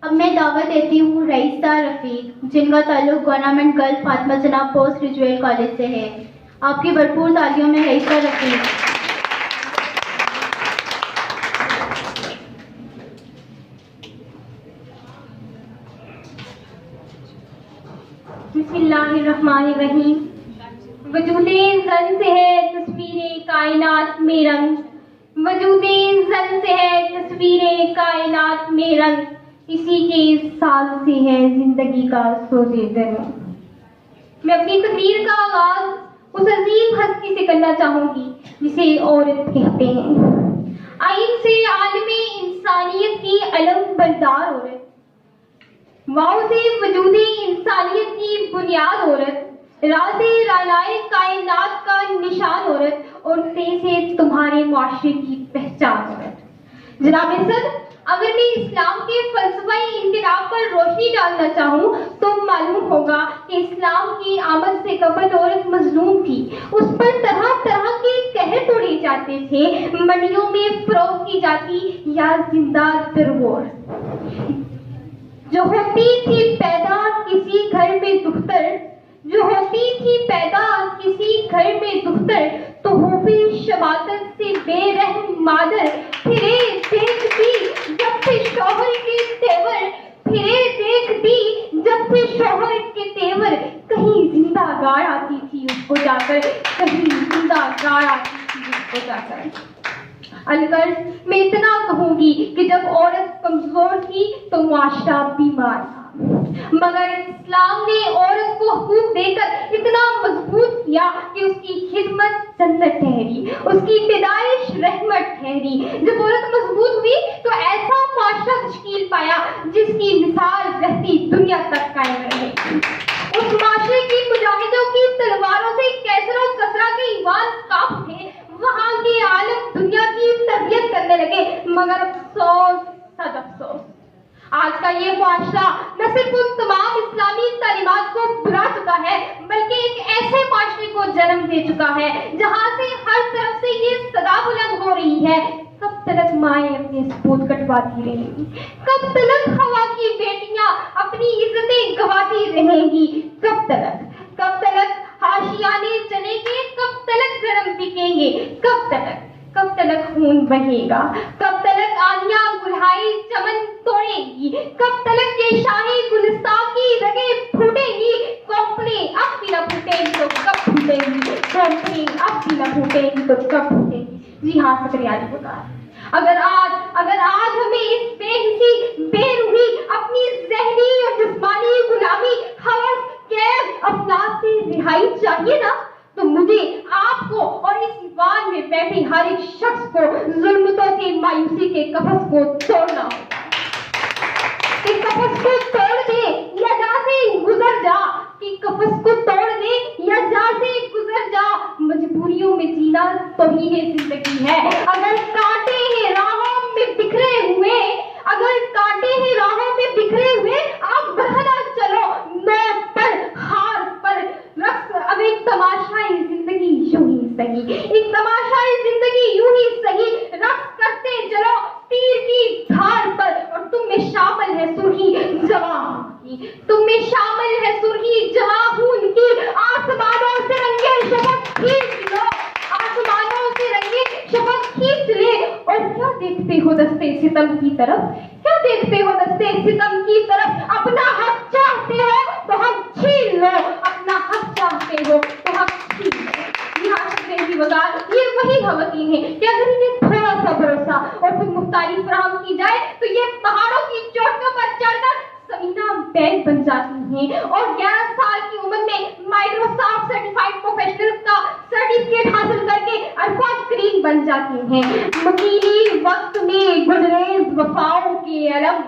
اب میں دعوت دیتی ہوں رئیسہ رفیق، جن کا تعلق گورنمنٹ گرل فاطمہ جناب پوسٹ گریجویٹ کالج سے ہے. آپ کی بھرپور تالیوں میں رئیسہ رفیق. بسم اللہ الرحمن الرحیم. وجود زن سے ہے تصویر کائنات میں رنگ، وجود زن سے ہے تصویر کائنات میں رنگ، اسی کے ساز سے ہے زندگی کا سوزے دروں. میں اپنی تقریر کا آغاز اس عظیم ہستی سے کرنا چاہوں گی جسے عورت کہتے ہیں. آئین سے عالم انسانیت کی علم بردار عورت، واؤ سے وجود انسانیت کی بنیاد عورت، راز رانائے کائنات کا نشان عورت، اور تے سے تمہارے معاشرے کی پہچان عورت. جناب صدر، اگر میں اسلام کے فلسفہ انقلاب پر روشنی ڈالنا چاہوں تو معلوم ہوگا کہ اسلام کی آمد سے قبل عورت مظلوم تھی. اس پر طرح طرح کے قہر توڑے جاتے تھے، منڈیوں میں فروخت کی جاتی یا زندہ درگور. جو ہوتی تھی پیدا کسی گھر میں دختر، جو ہوتی تھی پیدا کسی گھر میں دختر، تو ہوئی شماتت سے بے رحم مادر، پھرے دیکھتی جب سے شوہر کے تیور، پھرے دیکھتی جب سے شوہر کے تیور، کہیں زندہ گار آتی تھی اس کو جا کر، کہیں زندہ گار آتی تھی اس کو جا کر. الغرض میں اتنا کہوں گی کہ جب عورت کمزور تھی تو معاشرہ بیمار تھا، مگر اسلام نے عورت کو حقوق دے کر اتنا مضبوط کیا کہ اس کی خدمت جنت ٹھہری، اس کی پیدائش رحمت ٹھہری. جب عورت مضبوط ہوئی تو ایسا معاشرہ تشکیل پایا جس کی مثال رہتی دنیا تک قائم رہے. اس معاشرے کی مجاہدوں کی تلواروں سے کیسر و کسرا کے ایوان کانپ اٹھے، وہاں کے عالم دنیا کی تربیت کرنے لگے. مگر افسوس سد افسوس، آج کا یہ معاشرہ نہ صرف ان تمام اسلامی تعلیمات کو بھلا چکا ہے بلکہ ایک ایسے معاشرے کو جنم دے چکا ہے جہاں سے ہر طرف سے یہ صدا بلند ہو رہی ہے: کب تلک مائیں اپنے سپوت کٹواتی رہیں گی، کب تلک ہوا کی بیٹیاں اپنی عزتیں گواتی رہیں گی، کب تلک حاشیانے چلیں گے، کب تلک گرم بکیں گے، کب تلک خون بہے گا، کب تلک آنیاں گلہائی چمن توڑے گی، کب تلک یہ شاہی گلستان کی رگیں پھوٹیں گی. کونپنیں اب بھی نہ پھوٹیں گی تو کب پھوٹیں گی، کونپنیں اب بھی نہ پھوٹیں گی تو کب پھوٹیں گی. جی ہاں سکریاری ہوتا ہے. اگر آج ہمیں اس بے حسی، بے روحی، اپنی ذہنی اور جسمانی غلامی، ہوس، قید، افلاس سے رہائی چاہیے نا، تو مجھے، آپ کو اور اس ایوان میں بیٹھے ہر ایک شخص کو ظلمتوں کی مایوسی کے قفس کو توڑنا ہوگا. کہ قفس کو توڑ دے یا جہاں سے گزر جا، کہ قفس کو توڑ دے یا جہاں سے گزر جا. مجبوریوں میں جینا توہین زندگی ہے. اگر کانٹے ہیں راہوں میں بکھرے ہوئے، اگر کانٹے ہیں راہوں میں بکھرے ہوئے، آپ بڑھنا چلو موت پر، ہار پر. رقص اب ایک تماشائی زندگی یوں ہی سہی، ایک تماشائی زندگی یوں ہی سہی. رقص کرتے چلو تیر کی دھار پر، اور تم میں شامل ہے سرخی جواں کی، تم میں شامل ہے سرخی جواں خون کی. آسمانوں سے رنگے شفق کھینچ لو، آسمانوں سے رنگے شفق کھینچ لے. اور کیا دیکھتے ہو دستے ستم کی طرف، کیا دیکھتے ہو دستے ستم کی طرف. اپنا حق چاہتے ہو تو ہم چھین لو، اپنا حق چاہتے ہو تو ہم چھین لو. یہاں سے کی وزار یہ وہی خواتین ہیں کہ اگر انہیں تھوڑا سا بھروسہ اور خود مختاری فراہم کی جائے تو یہ پہاڑوں کی چوٹیوں پر چڑھ کر سمینہ بیگ بن جاتی ہیں، اور 11 سال کی عمر میں مائکروسافٹ سرٹیفائڈ پروفیشنل کا سرٹیفکیٹ حاصل کر کے عرفہ کریم بن جاتی ہیں. مکینی وقت میں گلریز وفاؤں کے علم،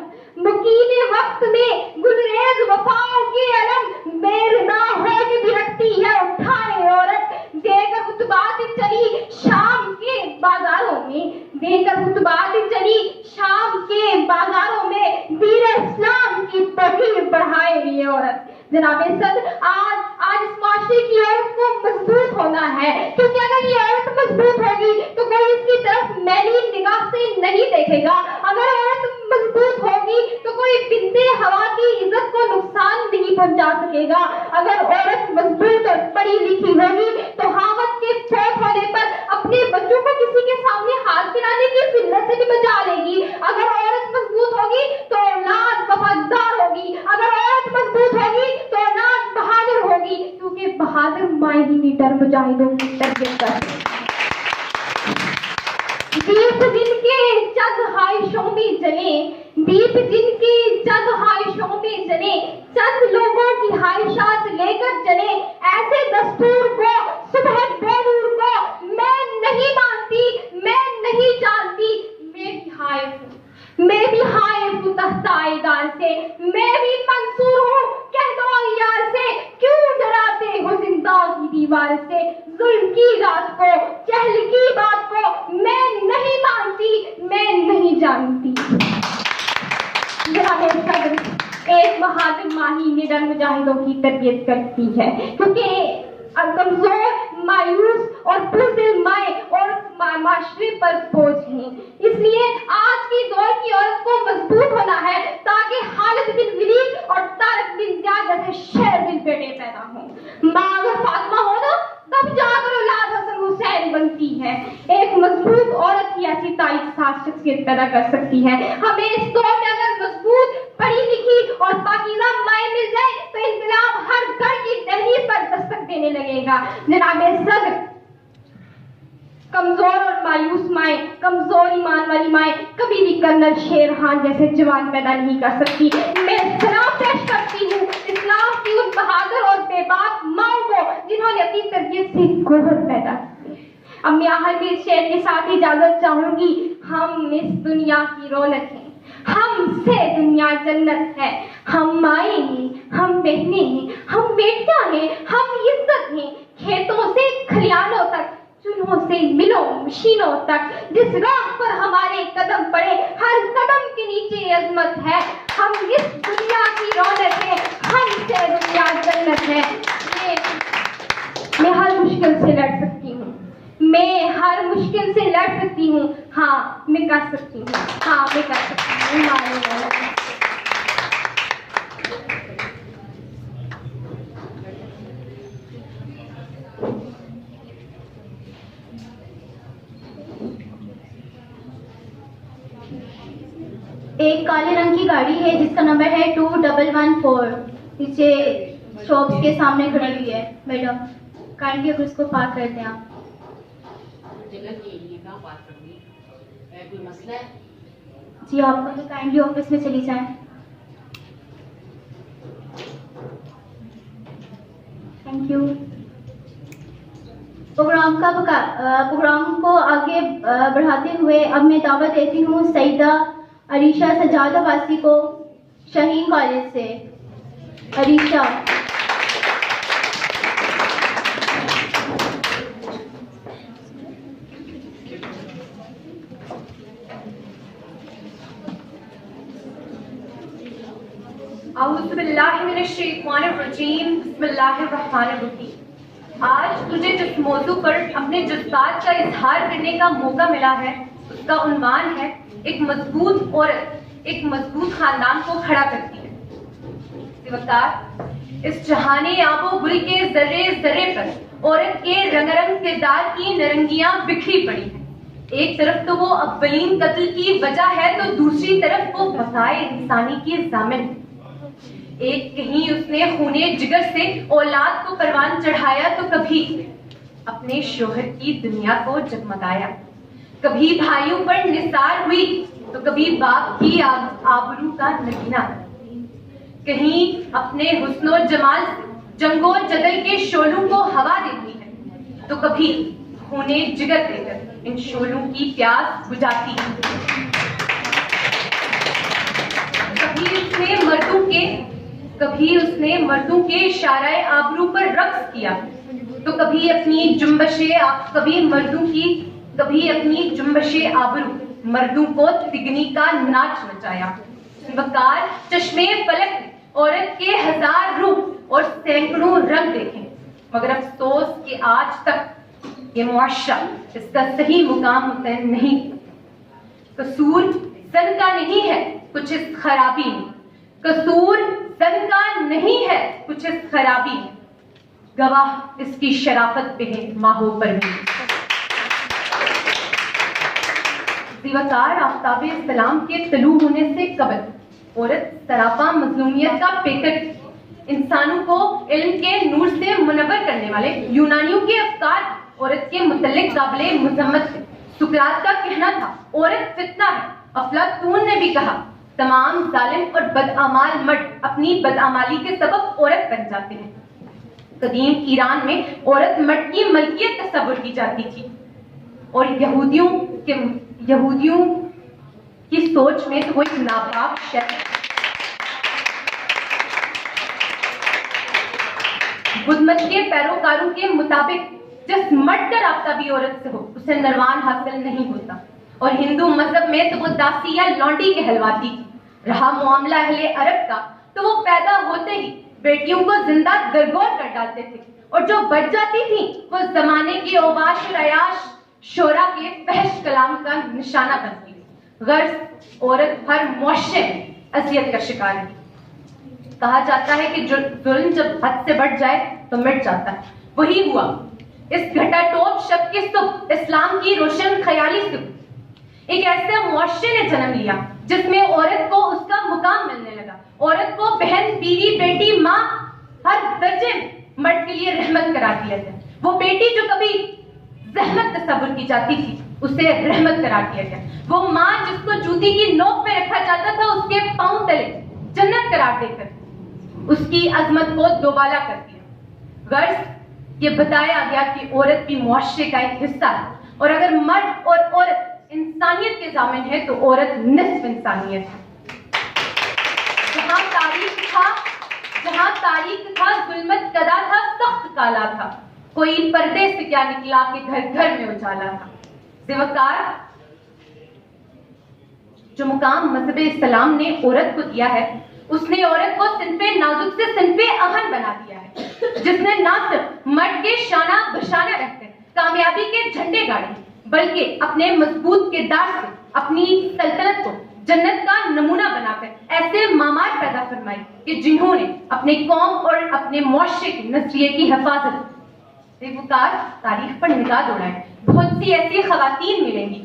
مکینی وقت میں گلریز وفاؤں کے علم. میر نہ ہو کے بھی رکھتی ہے اٹھائے عورت، دے کر خطبات چلی شام کے بازاروں میں، دے کر خطبات چلی شام کے بازاروں میں. دین اسلام کی توہین بڑھائے یہ عورت. جناب صدر، آج اس معاشرے کی عورت کو مضبوط ہونا ہے، کیونکہ اگر یہ عورت مضبوط ہوگی تو کوئی اس کی طرف میلی نگاہ سے نہیں دیکھے گا. اگر عورت مضبوط ہوگی تو کوئی पहुंचा सकेगा। अगर औरत मजबूत और पढ़ी लिखी होगी तो हावत के फौत होने पर अपने बच्चों को किसी के सामने हाथ फैलाने की जिल्लत से भी बचा लेगी। अगर औरत मजबूत होगी तो औलाद वफादार होगी। अगर औरत मजबूत होगी तो औलाद बहादुर होगी, क्योंकि बहादुर माए ही निडर मुजाहिदों की तरबियत करती है। दीप जिनके जग हाइशों में जले, दीप जिनकी जग हाइशों में जले, चंद लोगों की हाइशात लेकर चले, ऐसे दस्तूर को, सुबह बेनूर को मैं नहीं मानती, मैं नहीं जानती। मैं भी हाइफ हूँ तख्ताएदार से, मैं भी मंसूर हूँ कह दो यार से, क्यों डराते हो जिंदा की दीवार से। जुल्म की रात को, जहल की बात को मैं नहीं मानती, मैं नहीं जानती। जनाब सदर एक बहादुर माही निडर मुजाहिदों की तरबियत करती है, क्योंकि कमजोर, मायूस और बुज़दिल माए और माशरे पर बोझ हैं। इसलिए आज की दौर की औरत को मजबूत होना है ताकि खालिद बिन वलीद और तारिक बिन ज़ियाद जैसे शेर दिल बेटे पैदा हों। माँ अगर फातिमा हो ना तब जाकर औलाद हसन हुसैन बनती है। एक मजबूत औरत ही ऐसी तारीख साज शख्सियत पैदा कर सकती है। हमें इस दौर में अगर मजबूत, पढ़ी लिखी और पाकीज़ा माएँ मिल जाए तो इंकलाब हर घर की दहलीज पर दस्तक देने लगेगा। जनाब सदर कमजोर और मायूस माएँ, कमजोर ईमान वाली माएँ कभी भी कर्नल शेर खान जैसे जवान पैदा नहीं कर सकती। मैं सलाम पेश करती हूँ इस्लाम की उन बहादुर और बेबाक माओं को जिन्होंने अपनी तरबियत से गोहर पैदा की। अब मैं आहल में इस शेर के साथ इजाजत चाहूंगी। हम इस दुनिया की रौनक हैं, हमसे दुनिया जन्नत है। हम माएँ हैं, हम बहनें हैं, हम बेटियां हैं, हम इज्जत हैं। खेतों से खलियानों तक, चूल्हों से मिलों मशीनों तक, जिस राह पर हमारे कदम पड़े हर कदम के नीचे अजमत है। हम इस दुनिया की रौनक है, हमसे दुनिया जन्नत है। मैं हर मुश्किल से लड़ सकती हूँ, मैं हर मुश्किल से लड़ सकती हूँ। हाँ मैं कर सकती हूँ, हाँ मैं कर सकती हूँ। एक काले रंग की गाड़ी है जिसका नंबर है 2114, नीचे शॉप्स के सामने खड़ी हुई है। मैडम काइंडली अगर उसको पार्क कर दें आप। कोई मसला है? जी आप काइंडली ऑफिस में चली जाएं। Thank you. प्रोग्राम को आगे बढ़ाते हुए अब मैं दावत देती हूँ सईदा अरीशा सजाद वासी को शाहीन कॉलेज से। अरीशा औज़ुबिल्लाहिमिनश्शैतानिर्रजीम, बिस्मिल्लाहिर्रहमानिर्रहीम। आज तुझे जिस मौजू पर अपने जज्बात का इजहार करने का मौका मिला है उसका उन्वान है एक मजबूत औरत एक मजबूत खानदान को खड़ा करती है। इस जहानी आबो गुल के जर्रे जर्रे पर औरत के रंगरंग किरदार की नरंगियां बिखरी पड़ी हैं। एक तरफ तो वो अव्वलीन कत्ल की वजह है तो दूसरी तरफ वो बकाए इंसानी की जामिन। एक कहीं उसने खूने जिगर से औलाद को परवान चढ़ाया तो कभी अपने शोहर की दुनिया को जगमगाया, कभी भाइयों पर निसार हुई तो कभी बाप की आबरू का नगीना, कहीं अपने हुस्नो जमाल जंगो जदल के शोलों को हवा देती है तो कभी खूने जिगर देकर इन शोलों की प्यास बुझाती है। कभी उसने मर्दों के इशारे आबरू पर रक्स किया तो कभी अपनी जुम्बशे आबरू मर्दों को तिगनी का नाच नचाया। वकार चश्मे फलक औरत के हजार रूप और सैकड़ों रंग देखे, मगर अफसोस कि आज तक ये मुआशरा इसका सही मुकाम मुतयन नहीं। कसूर सन का नहीं है कुछ इस खराबी में, कसूर जन का नहीं है, कुछ इस खराबी है, गवाह इसकी शराफत पे है माहो पर भी। ज़िवाकार आफ्ताबे इस्लाम के तलू होने से कबल औरत सरापा मजलूमियत का पेकर, इंसानों को इल्म के नूर से मुनव्वर करने वाले यूनानियों के अफकार औरत के मुतल्लिक काबिले मुज़म्मत थे। सुकरात का कहना था औरत फितना है। अफलातून ने भी कहा तमाम जालिम और बदअमाल मर्द अपनी बदअमाली के सबब औरत बन जाते हैं। कदीम ईरान में औरत मर्द की मलकियत तस्वुर की जाती थी और यहूदियों की सोच में तो वो एक नापाक शय। बुद्ध मत के पैरोकारों के मुताबिक जिस मर्द का राब्ता भी औरत से हो उसे निर्वाण हासिल नहीं होता, और हिंदू मजहब में तो वो दासी या लौंडी कहलवाती थी। रहा मामला अहले अरब का तो वो पैदा होते ही बेटियों को जिंदा दरगोर कर डालते थे, और जो बच जाती थी वो जमाने की ओबाश और अयाश शोरा के फहश कलाम का निशाना बनती। गर्ज औरत हर मुआशरे में अजियत का शिकार है। कहा जाता है कि जुल्म जब हद से बढ़ जाए तो मिट जाता है, वही हुआ। इस घटाटोप शब की सुबह इस्लाम की रोशन ख्याली सुबह एक ऐसे मुआशरे ने जन्म लिया जिसमें औरत को उसका मुकाम मिलने लगा। औरत को बहन, बीवी, बेटी, माँ हर दर्जे मर्द के लिए रहमत करार दिया गया। वो बेटी जो कभी जहमत तस्वुर की जाती थी उसे रहमत करार दिया गया। वो माँ जिसको जूती की नोक पे रखा जाता था उसके पांव तले जन्नत करार देकर उसकी अजमत को दोबाला कर दिया। गर्ज ये बताया गया कि औरत भी मुआशरे का एक हिस्सा है, और अगर मर्द और औरत इंसानियत के जामिन है तो औरत निस्फ इंसानियत है। जहां तारीख था जुल्मत कदा था, सख्त काला था, कोई पर्दे से क्या निकला कि घर घर में उजाला था। ज़िवाकार जो मुकाम मजहब इस्लाम ने औरत को दिया है उसने औरत को सिनफे नाजुक से सिनफे अहन बना दिया है, जिसने ना सिर्फ मर्द के शाना बशाना रहकर कामयाबी के झंडे गाड़े बल्कि अपने मजबूत किरदार से अपनी सल्तनत को जन्नत का नमूना बनाकर ऐसे मामार पैदा फरमाई कि जिन्होंने अपने कौम और अपने मुआशरे के नजरिए की हिफाजत। ज़िवाकार तारीख पर निगाह दौड़ाए, बहुत सी ऐसी खवातीन मिलेंगी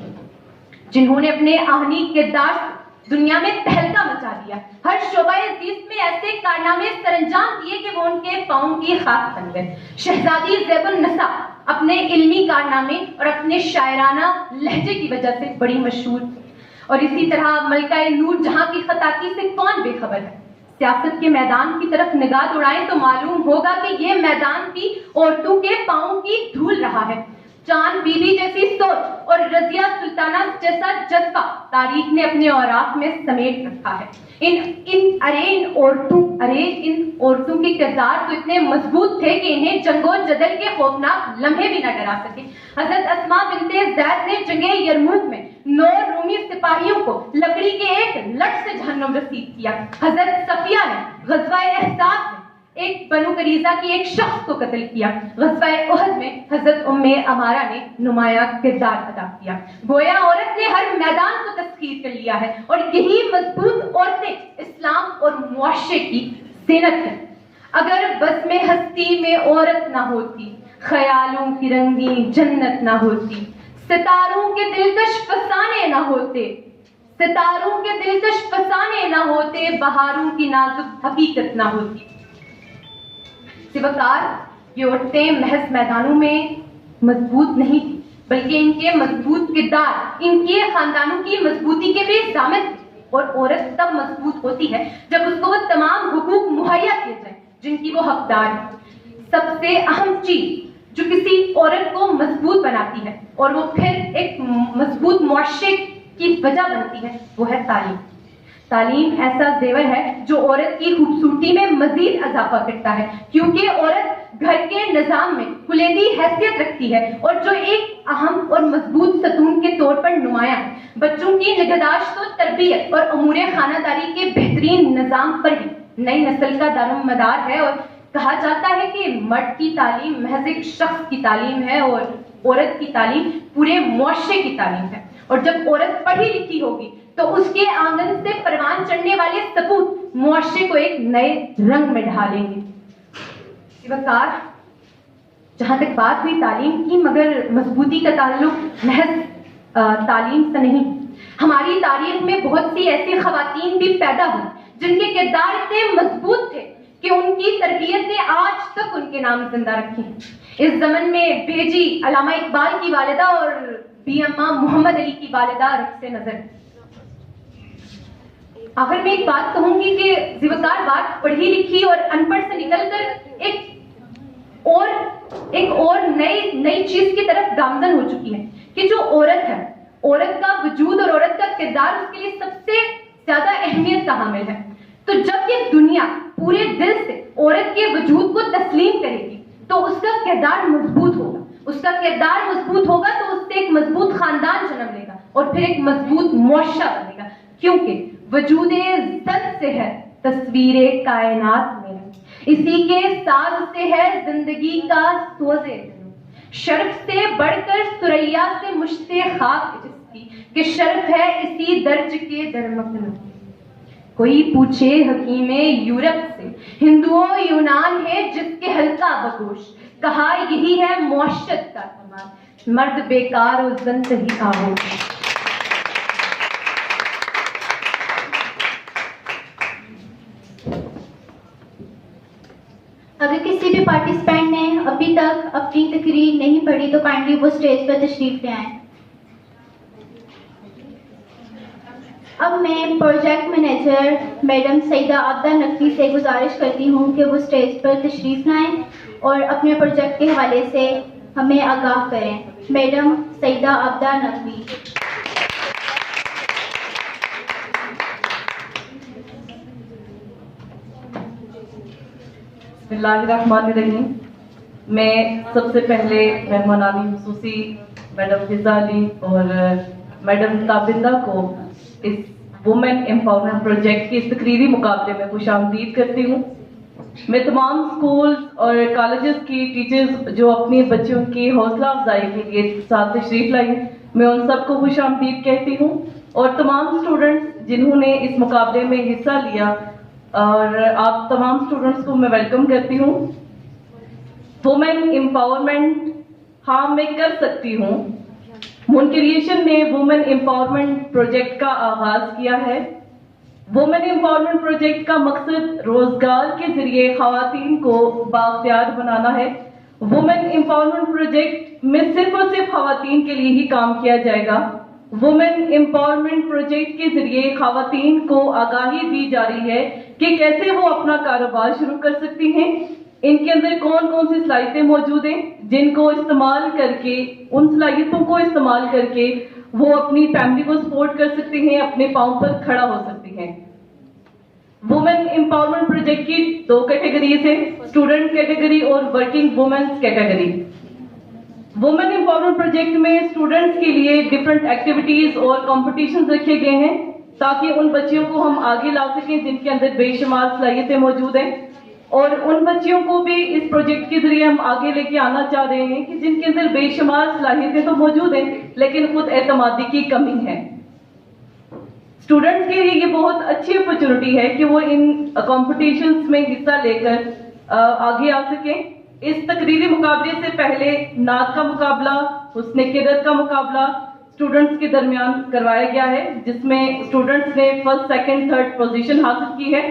जिन्होंने अपने आहनी किरदार से दुनिया में तहलका मचा दिया। हर शोबाए ज़ीस्त में ऐसे कारनामे सरंजाम दिए कि वो उनके पाँव की खाक बन गए। शहजादी ज़ैबुन नसा अपने इल्मी कारनामे और अपने शायराना लहजे की वजह से बड़ी मशहूर थी, और इसी तरह मलकाए नूर जहां की खताकी से कौन बेखबर है। सियासत के मैदान की तरफ निगाह दौड़ाएं तो मालूम होगा कि ये मैदान भी औरतों के पाँव की धूल रहा है। चांद बीबी जैसी सोच और रजिया सुल्ताना जैसा जज्बा तारीख ने अपने औराक में समेट रखा है। इन औरतों के किरदार तो इतने मजबूत थे कि इन्हें जंगो जदल के खौफनाक लम्हे भी न डरा सके। हजरत अस्मा बिनते ज़ैद ने जंगे यरमूक में 9 रूमी सिपाहियों को लकड़ी के एक लठ से जहन्नुम रसीद किया। हजरत सफिया ने ग़ज़वा एहसास में एक बनु करीजा की एक शख्स को कत्ल किया। ग़ज़वा उहद में हजरत उम्मे अमारा ने नुमाया किरदार अदा किया। गोया औरत ने हर मैदान को तस्खीर कर लिया है, और यही मजबूत औरतें इस्लाम और मुआशरे की ज़ीनत है। अगर बस में हस्ती में औरत ना होती, ख्यालों की रंगी जन्नत ना होती, सितारों के दिलकश फसाने ना होते, बहारों की नाजुक हकीकत ना होती। ज़िवाकार ये औरतें महज मैदानों में मजबूत नहीं थी, बल्कि इनके मजबूत किरदार इनके खानदानों की मजबूती के भी जामिन थे। और औरत तब मजबूत होती है जब उसको वो तमाम हुकूक मुहैया किए जाए जिनकी वो हकदार है। सबसे अहम चीज जो किसी औरत को मजबूत बनाती है और वो फिर एक मजबूत मुआशरे की वजह बनती है, वो है तालीम। तालीम ऐसा जेवर है जो औरत की खूबसूरती में मजीद इजाफा करता है, क्योंकि औरत घर के निजाम में कुलीदी हैसियत रखती है और जो एक अहम और मजबूत सतून के तौर पर नुमाया है। बच्चों की निगहदाश्त और तरबियत और अमूरे खानादारी के बेहतरीन निजाम पर ही नई नस्ल का दारोमदार है। और कहा जाता है कि मर्द की तालीम महज एक शख्स की तालीम है और औरत की तालीम पूरे मुआशरे की तालीम है। और जब औरत पढ़ी लिखी होगी तो उसके आंगन से परवान चढ़ने वाले सपूत मुआशरे को एक नए रंग में ढालेंगे। शिवकार, जहाँ तक बात हुई तालीम की, मगर मजबूती का ताल्लुक महज तालीम से नहीं। हमारी तारीख में बहुत सी ऐसी खवातीन भी पैदा हुई जिनके किरदार इतने मजबूत थे कि उनकी तरबियत ने आज तक उनके नाम जिंदा रखे हैं। इस जमन में बेजी अल्लामा इकबाल की वालिदा और बी अम्मा मोहम्मद अली की वालिदा रक्स नजर। आखिर में एक बात कहूंगी कि जिवकार बात पढ़ी लिखी और अनपढ़ से निकलकर एक और नई चीज की तरफ गामजन हो चुकी है कि जो औरत है, औरत का वजूद और औरत का किरदार उसके लिए सबसे ज्यादा अहमियत का हामिल है। तो जब ये दुनिया पूरे दिल से औरत के वजूद को तस्लीम करेगी तो उसका किरदार मजबूत होगा। उसका किरदार मजबूत होगा तो उससे एक मजबूत खानदान जन्म लेगा और फिर एक मजबूत मुआशरा बनेगा, क्योंकि वजूदे ज़त से है तस्वीरे कायनात में, इसी के साज से है जिंदगी का सोज़े दिल। शर्फ से बढ़कर सुरैया से मुश्ते खाक जिसकी कि शर्फ है इसी दर्ज के दरमकन। कोई पूछे हकीमे यूरोप से, हिंदुओं यूनान है जिसके हल्का बगोश, कहा यही है मुआशरत का कमाल, मर्द बेकार और जन सही आगोश। अगर किसी भी पार्टिसिपेंट ने अभी तक अपनी तकरीर नहीं पढ़ी तो काइंडली वो स्टेज पर तशरीफ ले आएं। अब मैं project manager madam Saeeda Abida Naqvi से गुजारिश करती हूँ कि वो स्टेज पर तशरीफ लाएं और अपने प्रोजेक्ट के हवाले से हमें आगाह करें। मैडम सईदा आबदा नकवी। बिस्मिल्लाहिर्रहमानिर्रहीम। मैं सबसे पहले मेहमानानी खुसूसी मैडम फिजा अली और मैडम ताबिंदा को इस वुमेन एम्पावरमेंट प्रोजेक्ट के इस तकरीरी मुकाबले में खुशामदीद करती हूँ। मैं तमाम स्कूल्स और कॉलेजेस की टीचर्स जो अपने बच्चों की हौसला अफजाई के लिए साथ तशरीफ लाई, मैं उन सबको खुशामदीद कहती हूँ और तमाम स्टूडेंट्स जिन्होंने इस मुकाबले में हिस्सा लिया और आप तमाम स्टूडेंट्स को मैं वेलकम करती हूँ। वुमेन एम्पावरमेंट, हाँ मैं कर सकती हूँ। मून क्रिएशन ने वुमेन एम्पावरमेंट प्रोजेक्ट का आगाज किया है। वुमेन एम्पावरमेंट प्रोजेक्ट का मकसद रोजगार के जरिए खवातीन को बाख्तियार बनाना है। वुमेन एम्पावरमेंट प्रोजेक्ट में सिर्फ और सिर्फ खवातीन के लिए ही काम किया जाएगा। वुमेन एम्पावरमेंट प्रोजेक्ट के जरिए खवातीन को आगाही दी जा रही है कि कैसे वो अपना कारोबार शुरू कर सकती हैं, इनके अंदर कौन कौन सी सलाहियतें मौजूद हैं जिनको इस्तेमाल करके, उन सलाहियतों को इस्तेमाल करके वो अपनी फैमिली को सपोर्ट कर सकती हैं, अपने पांव पर खड़ा हो सकती हैं। वुमेन एम्पावरमेंट प्रोजेक्ट की दो कैटेगरीज है, स्टूडेंट कैटेगरी और working womens category. Women empowerment project में स्टूडेंट्स के लिए डिफरेंट एक्टिविटीज और कॉम्पिटिशन रखे गए हैं ताकि उन बच्चियों को हम आगे ला सकें जिनके अंदर बेशुमार सलाहियतें मौजूद हैं, और उन बच्चियों को भी इस प्रोजेक्ट के जरिए हम आगे लेके आना चाह रहे हैं कि जिनके अंदर बेशुमार सलाहियतें तो मौजूद हैं लेकिन खुद एतमादी की कमी है। स्टूडेंट्स के लिए ये बहुत अच्छी अपॉर्चुनिटी है कि वो इन कॉम्पिटिशन्स में हिस्सा लेकर आगे आ सकें। इस तकरीरी मुकाबले से पहले नात का मुकाबला, हुस्न किरत का मुकाबला स्टूडेंट्स के दरमियान करवाया गया है, जिसमें स्टूडेंट्स ने फर्स्ट, सेकंड, थर्ड पोजीशन हासिल की है।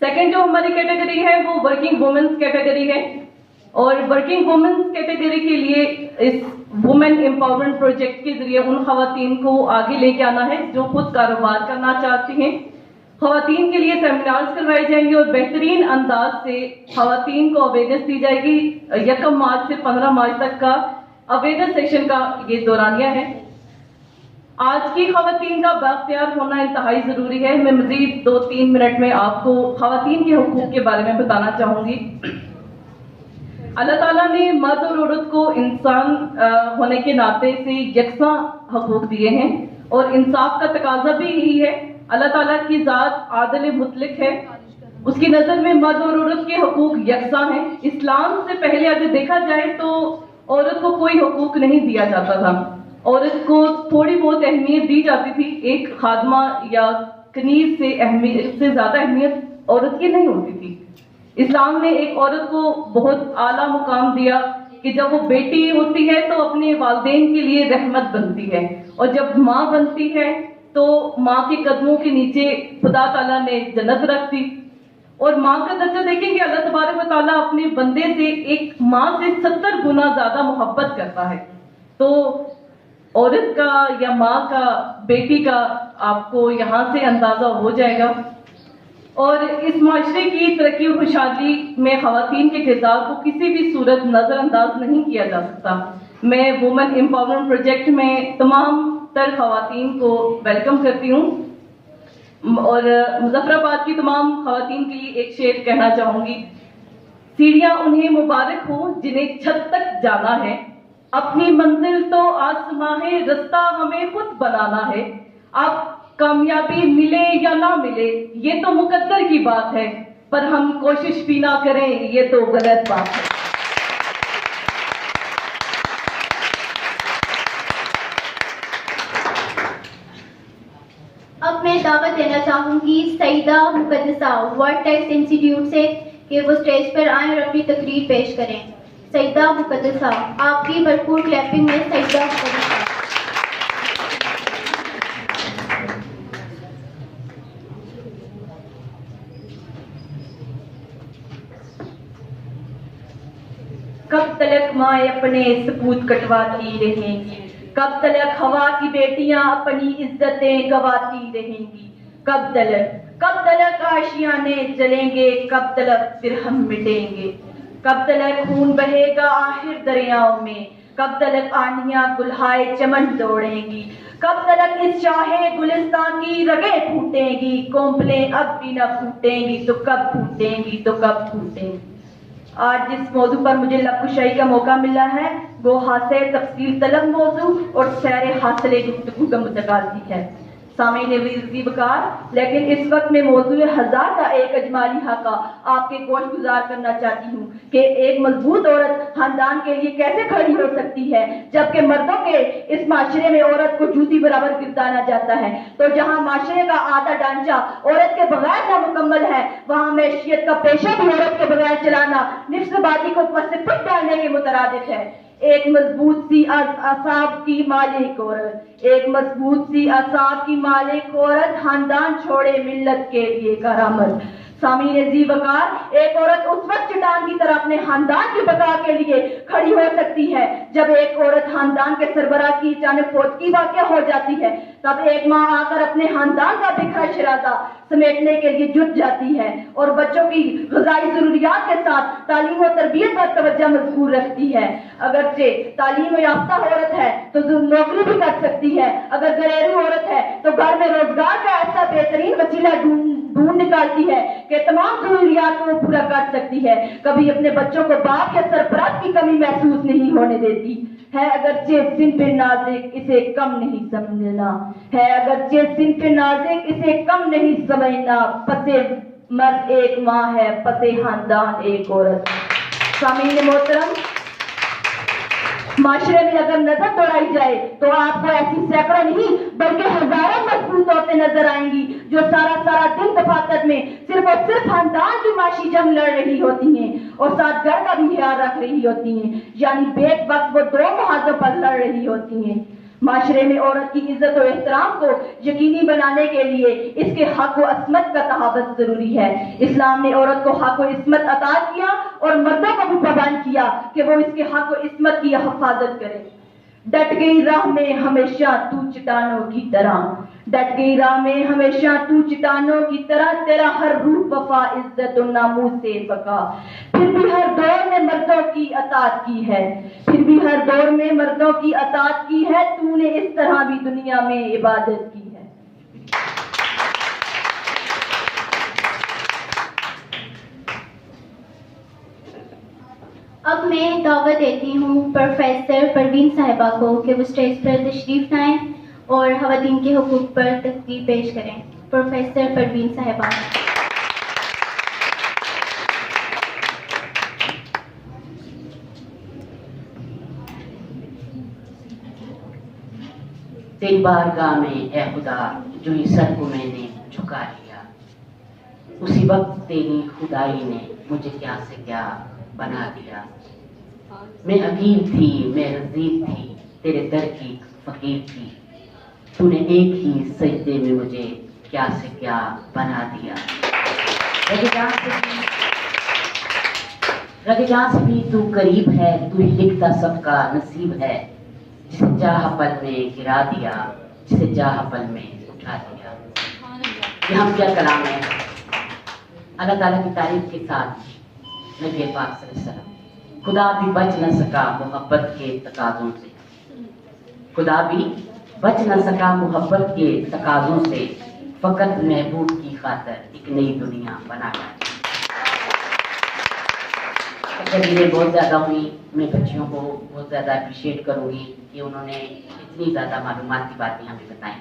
सेकंड जो हमारी कैटेगरी है वो वर्किंग वुमेन्स कैटेगरी है, और वर्किंग वुमेन्स कैटेगरी के लिए इस वुमेन एम्पावरमेंट प्रोजेक्ट के जरिए उन खवातीन को आगे लेके आना है जो खुद कारोबार करना चाहती हैं। खवातीन के लिए सेमिनार्स करवाए जाएंगे और बेहतरीन अंदाज से खवातीन को अवेयरनेस दी जाएगी। 1 मार्च से 15 मार्च तक का अवेयरनेस सेशन का ये दौरानिया है। आज की खवातीन का बाख्तियार होना इंतहाई जरूरी है। मैं मजीद 2-3 मिनट में आपको खवातीन के हुकूक के बारे में बताना चाहूंगी। अल्लाह ताला ने मर्द और औरत को इंसान होने के नाते से यकसां हकूक दिए हैं और इंसाफ का तकाजा भी यही है। अल्लाह ताला की जात आदिल मुतलक है, उसकी नजर में मर्द और औरत के हकूक यकसां हैं। इस्लाम से पहले अगर देखा जाए तो औरत को कोई हकूक नहीं दिया जाता था, औरत को थोड़ी बहुत अहमियत दी जाती थी, एक खादमा या कनीज से ज़्यादा अहमियत औरत की नहीं होती थी। इस्लाम ने एक औरत को बहुत आला मुकाम दिया कि जब वो बेटी होती है तो अपने वालिदैन के लिए रहमत बनती है, और जब माँ बनती है तो माँ के कदमों के नीचे खुदा ताला ने जन्नत रख दी। और माँ का दर्जा देखेंगे, अल्लाह तबारक व ताला अपने बंदे से एक माँ से 70 गुना ज्यादा मोहब्बत करता है। तो औरत का या माँ का, बेटी का आपको यहाँ से अंदाजा हो जाएगा। और इस माशरे की तरक्की और खुशहाली में खवातीन के किरदार को किसी भी सूरत नज़रअंदाज नहीं किया जा सकता। मैं वुमेन एम्पावरमेंट प्रोजेक्ट में तमाम तर खवातीन को वेलकम करती हूँ, और मुजफ्फराबाद की तमाम खवातीन के लिए एक शेर कहना चाहूँगी। सीढ़ियाँ उन्हें मुबारक हो जिन्हें छत तक जाना है, अपनी मंजिल तो आसमां है, रास्ता हमें खुद बनाना है। अब कामयाबी मिले या ना मिले ये तो मुकद्दर की बात है, पर हम कोशिश भी ना करें ये तो गलत बात है। अब मैं दावत देना चाहूँगी सईदा मुकद्दसा वर्ड टेक्स इंस्टीट्यूट से कि वो स्टेज पर आएं और अपनी तकरीर पेश करें। सईदा मुकद्दसा, आपकी भरपूर क्लैपिंग में सईदा मुकद्दसा। कब तलक माँ अपने सपूत कटवाती रहेंगी, कब तलक हवा की बेटियां अपनी इज्जतें गवाती रहेंगी। कब तलक आशियाने जलेंगे, कब तलक फिर हम मिटेंगे। कब तलक खून बहेगा आखिर दरियाओं में, कब तलक आंधियां कुल्हाए चमन दौड़ेंगी। कब तलक इस चाहे गुलिस्तान की रगें फूटेंगी, कोंपलें अब भी न फूटेंगी तो कब फूटेंगी, तो कब फूटेंगी। आज जिस मौजू पर मुझे लबकुशाई का मौका मिला है वो हासे तफसील तलब मौजू और सैर हासिल गुफ्तगू का मुतकादी है। सामीन वकार, लेकिन इस वक्त मैं मौजू हजार का एक अजमाली हाका आपके गोश गुजार करना चाहती हूँ कि एक मजबूत औरत खानदान के लिए कैसे खड़ी हो सकती है, जबकि मर्दों के इस माशरे में औरत को जूती बराबर गिरदाना जाता है। तो जहाँ माशरे का आधा ढांचा औरत के बगैर नामुकम्मल है, वहाँ मैशियत का पेशा भी औरत के बगैर चलाना निफ्सबाजी को पस पिट डालने के मुतरादिफ है। एक मजबूत सी असाब की मालिक औरत, एक मजबूत सी असाब की मालिक औरत खानदान छोड़े मिल्लत के लिए करामत। सामीन जी वकार, एक औरत उस वक्त चट्टान की तरह अपने खानदान की बका के लिए खड़ी हो सकती है जब एक औरत खानदान के सरबराह की अचानक फौतगी वाक़या हो जाती है। तब एक माँ आकर अपने खानदान का बिखरा शराजा समेटने के लिए जुट जाती है और बच्चों की ग़िज़ाई ज़रूरियात के साथ तालीम और तरबियत पर तवज्जो मज़कूर रखती है। अगरचे तालीम याफ्ता औरत है तो नौकरी भी कर सकती है, अगर घरेलू औरत है तो घर में रोजगार का ऐसा बेहतरीन वसीला ढूंढ निकालती है कि तमाम जरूरियात को पूरा कर सकती है। कभी अपने बच्चों को बाप या सरपरस्त की कमी महसूस नहीं होने देती है। अगरचे सिन्फ नाज़िक इसे कम नहीं समझना है, अगरचे सिन्फ नाज़िक इसे कम नहीं समझना। पसे मर्द एक माँ है, पसे खानदान एक औरत। सामीन मोहतरम, माशरे में अगर नजर दौड़ाई जाए तो आपको ऐसी सैकड़ों नहीं बल्कि हजारों मजबूत औरतें नजर आएंगी जो सारा दिन दफातर में सिर्फ और सिर्फ खानदान की माशी जंग लड़ रही होती हैं और साथ घर का भी ख्याल रख रही होती हैं, यानी बेक वक्त वो दो मुहाजों पर लड़ रही होती हैं। माशरे में औरत की इज्जत और एहतराम को यकीनी बनाने के लिए इसके हक व अस्मत का तहावत जरूरी है। इस्लाम ने औरत को हक व इस्मत अता किया और मर्दों को भी पाबंद किया कि वो इसके हक व इस्मत की हिफाजत करें। डट गई राह में हमेशा तू चट्टानों की तरह, डट गई राह में हमेशा तू चट्टानों की तरह, तेरा हर रूह वफा इज्जत और नामूस से बका। फिर भी हर दौर में मर्दों की अतात की है, फिर भी हर दौर में मर्दों की अतात की है, तूने इस तरह भी दुनिया में इबादत की है। अब मैं दावत देती हूँ प्रोफेसर परवीन साहिबा को कि वो स्टेज पर तशरीफ लाएं और ख़वातीन के हुकूक पर तकरीर पेश करें। प्रोफेसर परवीन साहिबा। तेरी बारगाह में ए खुदा जो इस सर को मैंने झुका झुका लिया। उसी वक्त तेरी खुदाई ने मुझे क्या से क्या बना दिया। मैं हकीर थी, मैं रज़ीक थी, तेरे दर की फकीर थी, तूने एक ही सजदे में मुझे क्या से क्या बना दिया। रगे जहाँ से भी तू करीब है, तू ही लिखता सबका नसीब है, जिसे चाह पल में गिरा दिया, जिसे चाह पल में उठा दिया। ये हम क्या कलाम है अल्लाह ताला की तारीफ के साथ नबी पाक सल्लल्लाहु अलैहि वसल्लम। खुदा भी बच न सका मोहब्बत के तकाज़ों से, खुदा भी बच न सका मोहब्बत के तकाज़ों से, फ़कत महबूब की खातिर एक नई दुनिया बना डाली। तकरीरें बहुत ज़्यादा हुई, मैं बच्चियों को बहुत ज़्यादा अप्रिशिएट करूँगी कि उन्होंने इतनी ज़्यादा मालूमात की बातें हमें बताई।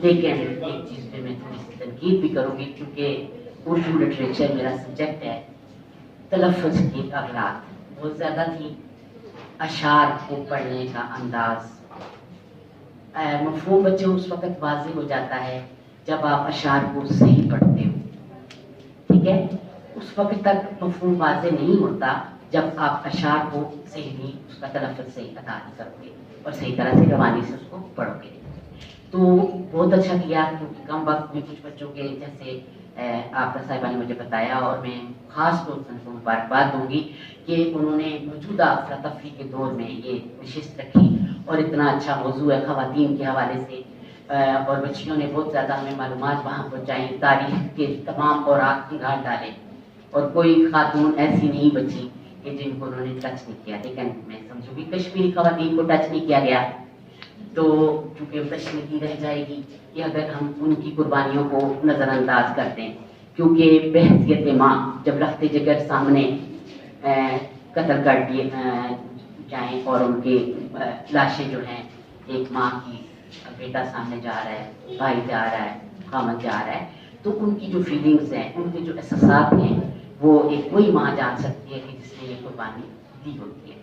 लेकिन एक चीज़ पे मैं थोड़ी सी तनकीद भी करूँगी, क्योंकि उर्दू लिटरेचर मेरा सब्जेक्ट है। तलफ़्फ़ुज़ की अगलात बहुत ज़्यादा थी, अशार को पढ़ने का अंदाज़, मफ़हूम बच्चे उस वक़्त वाज़ेह हो जाता है जब आप अशार को सही पढ़ते हो, ठीक है। उस वक्त तक मफ़हूम वाज़ेह नहीं होता जब आप अशार को सही नहीं, उसका तलफ़्फ़ुज़ सही अदा नहीं करोगे और सही तरह से रवानी से उसको पढ़ोगे। तो बहुत अच्छा किया, क्योंकि कम वक्त में कुछ बच्चों के जैसे आपदा साहिबा ने मुझे बताया, और मैं ख़ास तौर से उनको मुबारकबाद दूँगी कि उन्होंने मौजूदा अफरा तफरी के दौर में ये नशिस्त रखी और इतना अच्छा मौजू है ख़वातीन के हवाले से, और बच्चियों ने बहुत ज़्यादा हमें मालूमात वहाँ पहुँचाई, तारीख़ के तमाम औरात खंगाल डाले, और कोई खातून ऐसी नहीं बची कि जिनको उन्होंने टच नहीं किया। लेकिन मैं समझूँगी कश्मीरी ख़वातीन को टच नहीं किया गया, तो चूँकि वो तशनीकी रह जाएगी कि अगर हम उनकी कुर्बानियों को नज़रअंदाज करते हैं, क्योंकि बहसियत माँ जब लफ्ते जिगर सामने कत्ल कर दिए जाएँ और उनके लाशें जो हैं, एक माँ की बेटा सामने जा रहा है, भाई जा रहा है, खामद जा रहा है, तो उनकी जो फीलिंग्स हैं, उनके जो एहसास हैं, वो एक कोई माँ जान सकती है कि जिसने ये कुर्बानी दी होती है।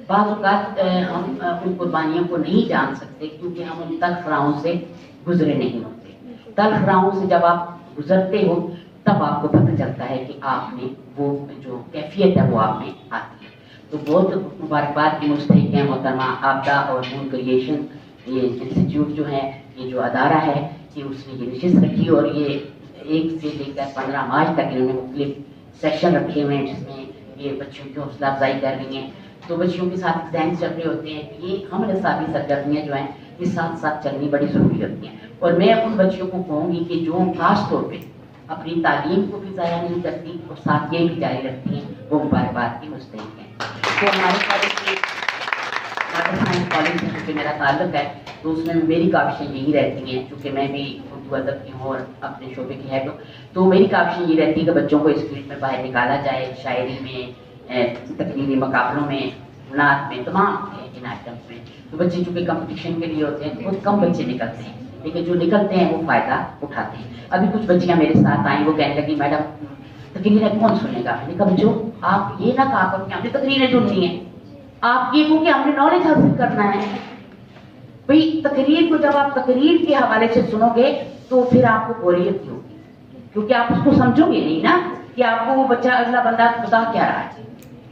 बाज़ औक़ात हम उन कुर्बानियों को नहीं जान सकते क्योंकि हम उन तल्ख़ राहों से गुजरे नहीं होते। तल्ख़ राहों से जब आप गुजरते हो तब आपको पता चलता है कि आपने वो जो कैफियत है वो आप में आती है। तो बहुत मुबारकबाद की मुस्तहिक़ है मोहतरमा आपदा और मून क्रिएशन, ये इंस्टीट्यूट जो है, ये जो अदारा है, कि उसने ये नशिस्त रखी, और ये 1 से लेकर 15 मार्च तक इन्होंने मुख्तलिफ सेक्शन रखे हुए हैं जिसमें ये बच्चों की हौसला अफजाई कर रही हैं। तो बच्चियों के साथ एग्जाम्स चल रहे होते हैं, कि ये हम निसाबी सरगर्मियाँ जो हैं ये साथ साथ चलनी बड़ी ज़रूरी होती हैं। और मैं उन बच्चियों को कहूँगी कि जो खास तौर पे अपनी तालीम को भी ज़ाया नहीं करती और साथ ये भी जारी रखती हैं, वो मुबारकबाद की मुस्तहिक़ हैं। तो हमारे कॉलेज की साइंस कॉलेज से चूँकि मेरा ताल्लुक है, तो उसमें मेरी काविशें यही रहती हैं, चूँकि मैं भी उर्दू अदब की हूँ और अपने शोबे की है, तो मेरी काविशें यही रहती है कि बच्चों को इस फील्ड में बाहर निकाला जाए, शायरी में, तकरीरी मुकाबलों में, नात में, तमाम इन आइटम्स में। तो बच्चे चूँकि कंपटीशन के लिए होते हैं, तो बहुत कम बच्चे निकलते हैं, लेकिन जो निकलते हैं वो फ़ायदा उठाते हैं। अभी कुछ बच्चियाँ मेरे साथ आई, वो कहने लगी मैडम तकरीरें कौन सुनेगा। मैंने कहा बच्चों आप ये ना कहा करो कि हमने तकरीरें सुननी है, आप ये कहो कि हमने नॉलेज हासिल करना है। भाई तकरीर को जब आप तकरीर के हवाले से सुनोगे तो फिर आपको बोरियत होगी, क्योंकि आप उसको समझोगे नहीं ना कि आपको वो बच्चा अगला बंदा बता क्या रहा है।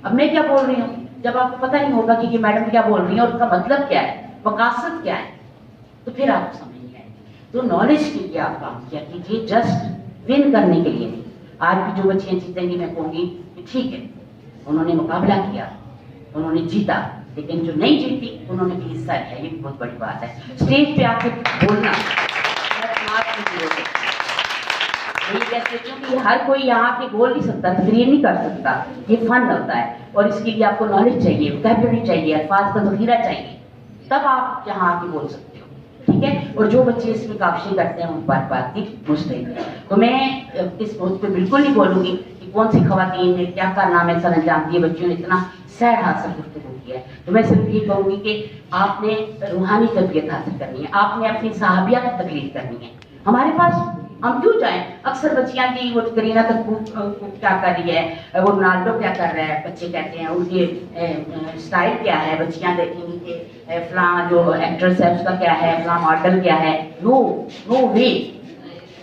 अब मैं क्या बोल रही हूँ, जब आपको पता नहीं होगा कि मैडम क्या बोल रही है और उसका मतलब क्या है, मकासद क्या है, तो फिर आपको समझ नहीं आएगी। तो नॉलेज के लिए आप काम किया कीजिए, जस्ट विन करने के लिए नहीं। आज भी जो बच्चियाँ जीतेंगी मैं कहूँगी कि ठीक है, उन्होंने मुकाबला किया, उन्होंने जीता, लेकिन जो नहीं जीती उन्होंने भी हिस्सा लिया, ये भी बहुत बड़ी बात है। स्टेज पे आके बोलना क्योंकि हर कोई यहाँ के बोल नहीं सकता, तकरीर नहीं कर सकता, ये फन होता है, और इसके लिए आपको नॉलेज चाहिए, वोकैबुलरी चाहिए, अल्फाज का ज़ख़ीरा चाहिए, तब आप यहाँ आके बोल सकते हो, ठीक है। और जो बच्चे इसमें काविशें करते हैं उन बात की मुस्तहिक़ है। तो मैं इस मौजू पे बिल्कुल नहीं बोलूँगी कि कौन सी ख़वातीन ने क्या कारनामे सर अंजाम दिए, बच्चियों ने इतना सैर हासिल गुफ्तगू किया है। तो मैं सिर्फ ये कहूँगी कि आपने रूहानी तरबियत हासिल करनी है, आपने अपनी साहबिया की तकलीफ करनी है। हमारे पास हम क्यों जाएं, अक्सर बच्चियाँ की वो करीना कपूर क्या कर रही है, वो रोनाल्डो क्या कर रहा है, बच्चे कहते हैं उनके स्टाइल क्या है, बच्चियाँ देखेंगी कि फलां जो एक्ट्रेस है उसका क्या है, फलां मॉडल क्या है। नो वे,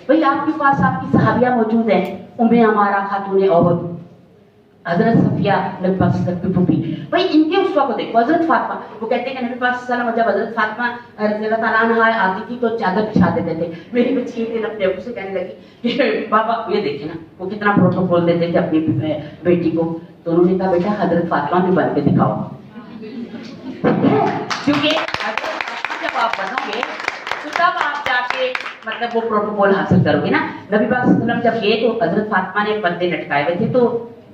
भाई आपके पास आपकी सहाबिया मौजूद है, उम्मे अमारा खातून औद, हजरत सफिया नबी पाक की फूफी, भाई इनके उसवा को देखो, हजरत फातिमा, वो कहते हैं कि नबी पाक सल्लल्लाहु अलैहि वसल्लम जब हजरत फातिमा रज़ियल्लाहु ताला अन्हा आती थी तो चादर बिछा देते थे। मेरी बच्ची एक दिन अपने अब्बू से कहने लगी कि बाबा ये देखे ना वो कितना प्रोटोकॉल देते थे अपनी बेटी को, तो उन्होंने कहा बेटा हजरत फातिमा भी बन के दिखाओ, क्योंकि हजरत फातिमा जब आप बनोगे तो तब आप जाके मतलब वो प्रोटोकॉल हासिल करोगे ना। नबी पाक सल्लल्लाहु अलैहि वसल्लम जब गए तो हजरत फातिमा ने पर्दे लटकाए हुए थे, तो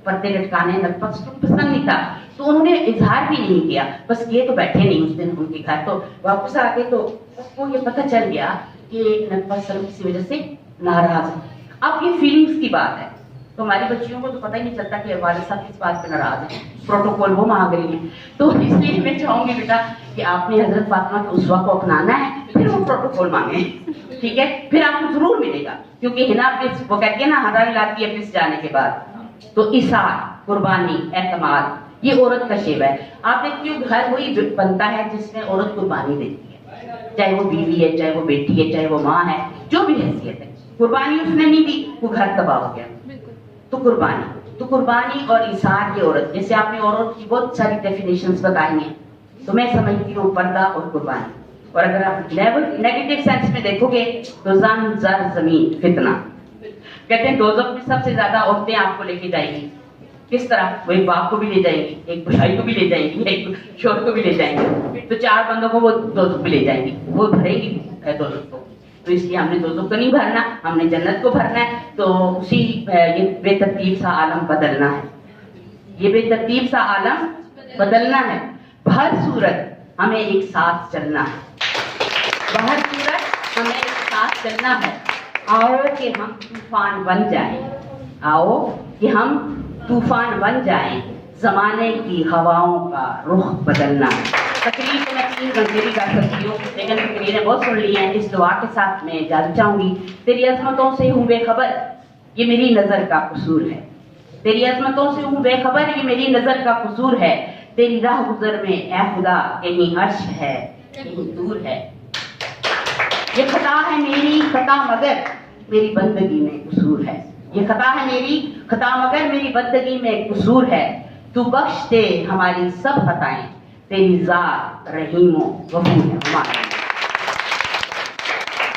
पर्दे लटकाने नबी पाक को पसंद नहीं था, तो उन्होंने इजहार भी नहीं किया, बस ये तो बैठे नहीं उस दिन उनके घर। तो वापस आके तो उसको ये पता चल गया कि नबी पाक सल्लल्लाहु अलैहि वसल्लम किसी वजह से नाराज है। अब ये फीलिंग्स की बात है, तो हमारी बच्चियों को तो पता ही नहीं चलता कि हमारे साथ किस बात पे नाराज है, प्रोटोकॉल वो मांग रही है। तो इसलिए मैं चाहूंगी बेटा कि आपने हजरत फातिमा के उसवा को अपनाना है, फिर वो प्रोटोकॉल मांगे, ठीक है, फिर आपको जरूर मिलेगा, क्योंकि हिना पिस वो कहती है ना हरा लाती है पिस जाने के बाद। तो इसार, कुर्बानी, एतमाद, ये औरत का शेवा है। आप देखते हो घर वही बनता है जिसमें औरत कुर्बानी देती है, चाहे वो बीवी है, चाहे वो बेटी है, चाहे वो माँ है, जो भी हैसियत है, कुर्बानी उसने नहीं दी वो घर तबाह हो गया। तो कुर्बानी और इसार, ये औरत, जैसे आपने औरत की बहुत सारी डेफिनेशंस बताई हैं, तो मैं समझती हूँ पर्दा और कुर्बानी। और अगर आप नेगेटिव सेंस में देखोगे तो जन जर जमीन फितना, कहते हैं दोज़ख में सबसे ज्यादा औरतें आपको लेके जाएंगी, किस तरह, वो एक बाप को भी ले जाएंगी, एक भाई को भी ले जाएंगी, एक शोहर को भी ले जाएंगी, तो 4 बंदों को वो दोज़ख भी ले जाएंगी, वो भरेगी दोज़ख को। तो इसलिए हमने दोज़ख को नहीं भरना, हमने जन्नत को भरना है। तो उसी ये बेतरतीब सा आलम बदलना है, ये बेतरतीब सा आलम बदलना है। हर सूरत हमें एक साथ चलना है, हर सूरत हमें एक साथ चलना है। आओ कि हम तूफान बन जाएं, आओ कि हम तूफान बन जाएं, जमाने की हवाओं का रुख बदलना है। तकरीर तो मैं 3 घंटे भी कर सकती हूँ, लेकिन तकरीरें बहुत सुन ली हैं। इस दुआ के साथ मैं जाना चाहूंगी। तेरी अजमतों से हूँ बेखबर, ये मेरी नजर का कसूर है, तेरी अजमतों से हूँ बेखबर, ये मेरी नजर का कसूर है। तेरी राह गुजर में ऐ खुदा कहीं अर्श है कहीं दूर है, ये खता है मेरी खता मगर मेरी बंदगी में कसूर है, ये खता है मेरी खता मगर मेरी बंदगी में कसूर है। तू बख्श दे हमारी सब खताएं, तेरी ज़ात रहीमो गफूर है हमारा।